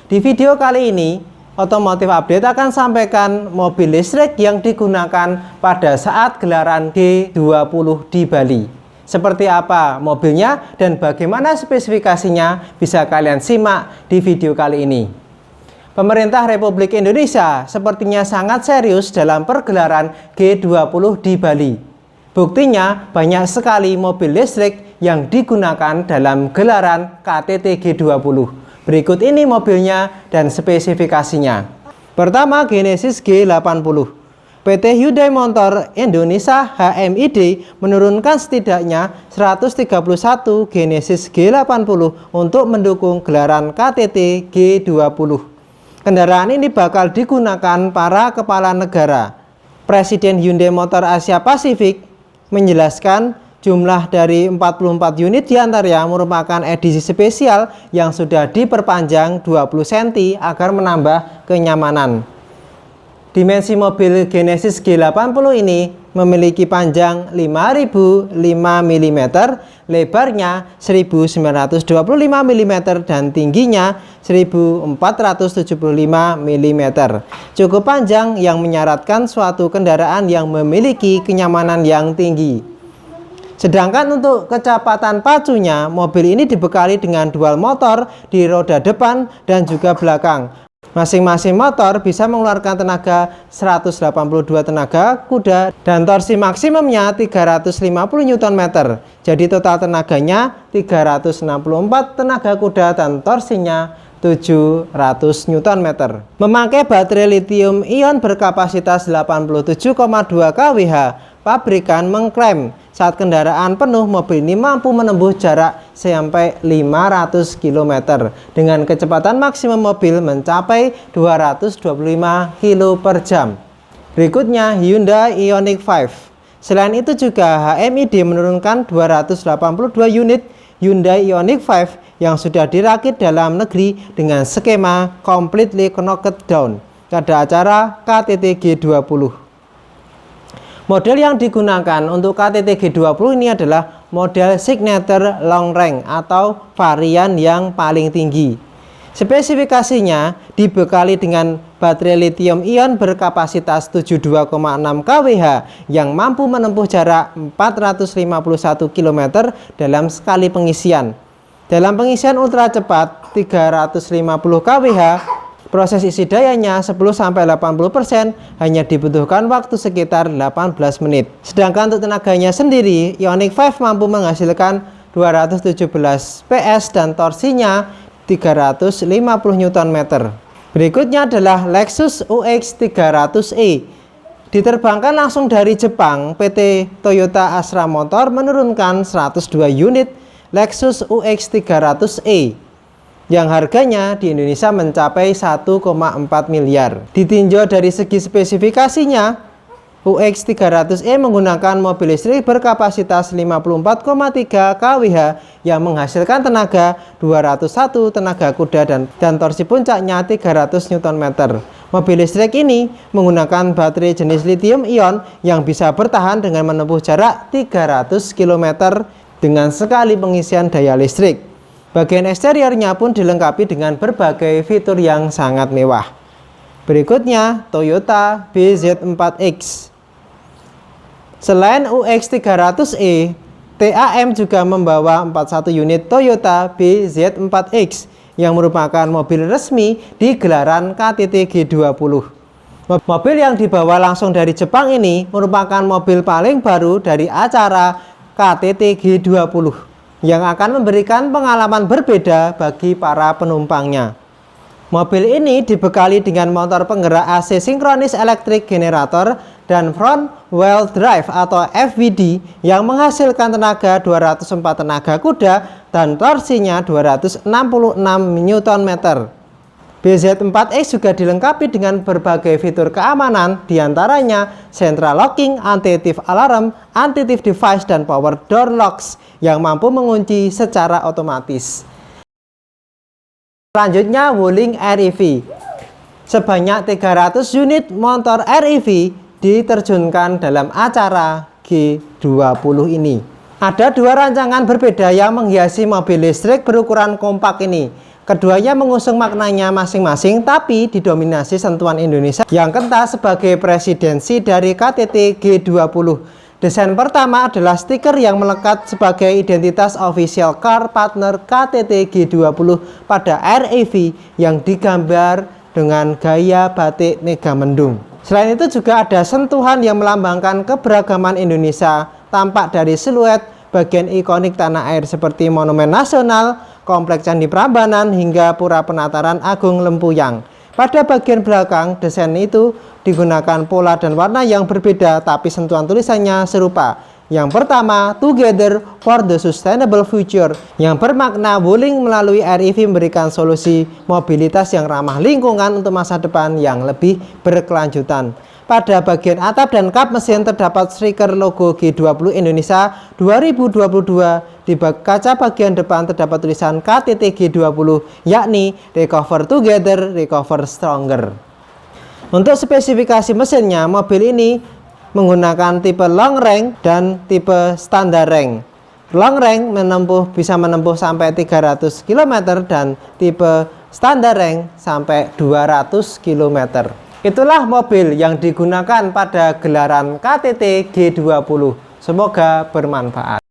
Di video kali ini, Otomotif Update akan sampaikan mobil listrik yang digunakan pada saat gelaran G20 di Bali. Seperti apa mobilnya dan bagaimana spesifikasinya bisa kalian simak di video kali ini. Pemerintah Republik Indonesia sepertinya sangat serius dalam pergelaran G20 di Bali. Buktinya banyak sekali mobil listrik yang digunakan dalam gelaran KTT G20. Berikut ini mobilnya dan spesifikasinya. Pertama, Genesis G80. PT Hyundai Motor Indonesia HMID menurunkan setidaknya 131 Genesis G80 untuk mendukung gelaran KTT G20. Kendaraan ini bakal digunakan para kepala negara. Presiden Hyundai Motor Asia Pasifik menjelaskan jumlah dari 44 unit diantaranya merupakan edisi spesial yang sudah diperpanjang 20 cm agar menambah kenyamanan. Dimensi mobil Genesis G80 ini memiliki panjang 5.005 mm, lebarnya 1.925 mm, dan tingginya 1.475 mm. Cukup panjang yang menyaratkan suatu kendaraan yang memiliki kenyamanan yang tinggi. Sedangkan untuk kecepatan pacunya, mobil ini dibekali dengan dual motor di roda depan dan juga belakang. Masing-masing motor bisa mengeluarkan tenaga 182 tenaga kuda dan torsi maksimumnya 350 Nm. Jadi total tenaganya 364 tenaga kuda dan torsinya 700 Nm. Memakai baterai lithium ion berkapasitas 87,2 kWh. Pabrikan mengklaim saat kendaraan penuh mobil ini mampu menempuh jarak sampai 500 km dengan kecepatan maksimum mobil mencapai 225 km per jam. Berikutnya Hyundai Ioniq 5. Selain itu juga HMID menurunkan 282 unit Hyundai Ioniq 5 yang sudah dirakit dalam negeri dengan skema completely knocked down pada acara KTT G20. Model yang digunakan untuk KTT G20 ini adalah model Signature Long Range atau varian yang paling tinggi. Spesifikasinya dibekali dengan baterai lithium ion berkapasitas 72,6 kWh yang mampu menempuh jarak 451 km dalam sekali pengisian. Dalam pengisian ultra cepat 350 kWh, proses isi dayanya 10-80% hanya dibutuhkan waktu sekitar 18 menit. Sedangkan untuk tenaganya sendiri, Ioniq 5 mampu menghasilkan 217 PS dan torsinya 350 Nm. Berikutnya adalah Lexus UX 300e. Diterbangkan langsung dari Jepang, PT Toyota Astra Motor menurunkan 102 unit Lexus UX 300e. Yang harganya di Indonesia mencapai 1,4 miliar. Ditinjau dari segi spesifikasinya, UX 300e menggunakan mobil listrik berkapasitas 54,3 kWh yang menghasilkan tenaga 201 tenaga kuda dan torsi puncaknya 300 Nm. Mobil listrik ini menggunakan baterai jenis lithium ion yang bisa bertahan dengan menempuh jarak 300 km dengan sekali pengisian daya listrik. Bagian eksteriornya pun dilengkapi dengan berbagai fitur yang sangat mewah. Berikutnya, Toyota BZ4X. Selain UX 300e, TAM juga membawa 41 unit Toyota BZ4X yang merupakan mobil resmi di gelaran KTT G20. Mobil yang dibawa langsung dari Jepang ini merupakan mobil paling baru dari acara KTT G20. Yang akan memberikan pengalaman berbeda bagi para penumpangnya. Mobil ini dibekali dengan motor penggerak AC sinkronis elektrik generator dan front wheel drive atau FWD yang menghasilkan tenaga 204 tenaga kuda dan torsinya 266 Nm. BZ4X juga dilengkapi dengan berbagai fitur keamanan, diantaranya central locking, anti-thief alarm, anti-thief device, dan power door locks yang mampu mengunci secara otomatis. Selanjutnya, Wuling REV. Sebanyak 300 unit motor REV diterjunkan dalam acara G20 ini. Ada dua rancangan berbeda yang menghiasi mobil listrik berukuran kompak ini. Keduanya mengusung maknanya masing-masing, tapi didominasi sentuhan Indonesia yang kental sebagai presidensi dari KTT G20. Desain pertama adalah stiker yang melekat sebagai identitas official car partner KTT G20 pada RAV yang digambar dengan gaya batik Megamendung. Selain itu juga ada sentuhan yang melambangkan keberagaman Indonesia, tampak dari siluet bagian ikonik tanah air seperti Monumen Nasional, Kompleks Candi Prambanan, hingga Pura Penataran Agung Lempuyang. Pada bagian belakang, desain itu digunakan pola dan warna yang berbeda, tapi sentuhan tulisannya serupa. Yang pertama, Together for the Sustainable Future, yang bermakna Wuling melalui REV memberikan solusi mobilitas yang ramah lingkungan untuk masa depan yang lebih berkelanjutan. Pada bagian atap dan kap mesin terdapat stiker logo G20 Indonesia 2022. Di kaca bagian depan terdapat tulisan KTT G20, yakni Recover Together, Recover Stronger. Untuk spesifikasi mesinnya, mobil ini menggunakan tipe long range dan tipe standar range. Long range bisa menempuh sampai 300 km dan tipe standar range sampai 200 km. Itulah mobil yang digunakan pada gelaran KTT G20. Semoga bermanfaat.